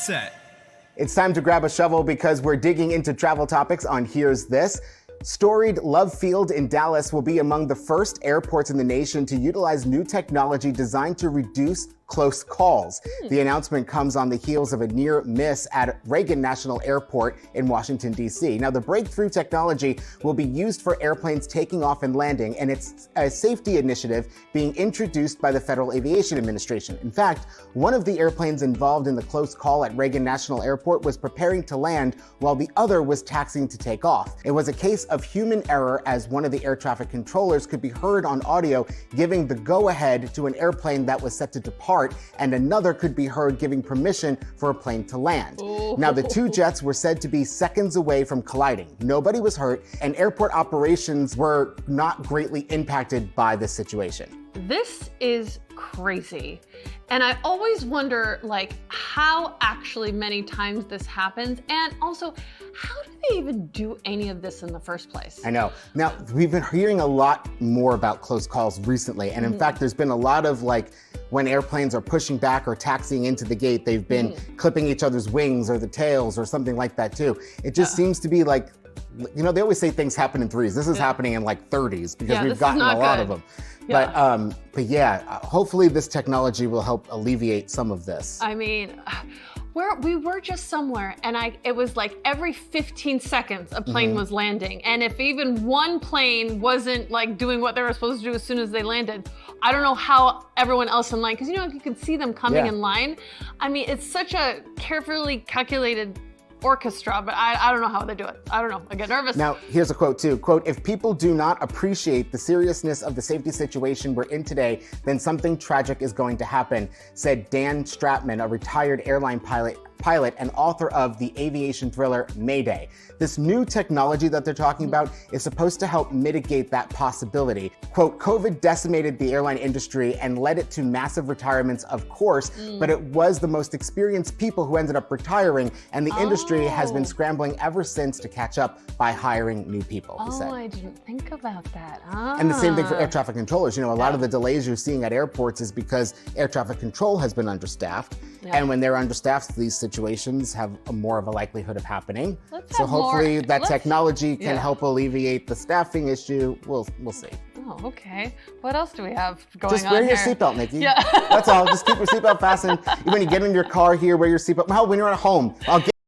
Get set. It's time to grab a shovel because we're digging into travel topics on Here's This. Storied Love Field in Dallas will be among the first airports in the nation to utilize new technology designed to reduce close calls. The announcement comes on the heels of a near miss at Reagan National Airport in Washington, D.C. Now, the breakthrough technology will be used for airplanes taking off and landing, and it's a safety initiative being introduced by the Federal Aviation Administration. In fact, one of the airplanes involved in the close call at Reagan National Airport was preparing to land while the other was taxiing to take off. It was a case of human error, as one of the air traffic controllers could be heard on audio giving the go-ahead to an airplane that was set to depart, and another could be heard giving permission for a plane to land. Ooh. Now, the two jets were said to be seconds away from colliding. Nobody was hurt, and airport operations were not greatly impacted by this situation. This is crazy. And I always wonder, like, how actually many times this happens, and also, how do they even do any of this in the first place? I know. Now, we've been hearing a lot more about close calls recently, and in fact, there's been a lot of, like, when airplanes are pushing back or taxiing into the gate, they've been clipping each other's wings or the tails or something like that too. It just seems to be like, you know, they always say things happen in threes. This is happening in like 30s because we've gotten a lot of them. But yeah, hopefully this technology will help alleviate some of this. I mean, we were just somewhere, and it was like every 15 seconds a plane was landing. And if even one plane wasn't like doing what they were supposed to do as soon as they landed, I don't know how everyone else in line, because you know, you could see them coming in line. I mean, it's such a carefully calculated orchestra, but I don't know how they do it. I don't know, I get nervous. Now, here's a quote too. Quote, "If people do not appreciate the seriousness of the safety situation we're in today, then something tragic is going to happen," said Dan Stratman, a retired airline pilot and author of the aviation thriller Mayday. This new technology that they're talking about is supposed to help mitigate that possibility. Quote, "COVID decimated the airline industry and led it to massive retirements, of course, but it was the most experienced people who ended up retiring, and the industry has been scrambling ever since to catch up by hiring new people," he said. Oh, I didn't think about that. And the same thing for air traffic controllers. You know, a lot of the delays you're seeing at airports is because air traffic control has been understaffed. And when they're understaffed, these situations have more of a likelihood of happening. So hopefully that technology can help alleviate the staffing issue. We'll see. Oh, okay. What else do we have going on Just wear here? your seatbelt, Nikki. Yeah. That's all. Just keep your seatbelt fastened. When you get in your car here, wear your seatbelt. Well, when you're at home, I'll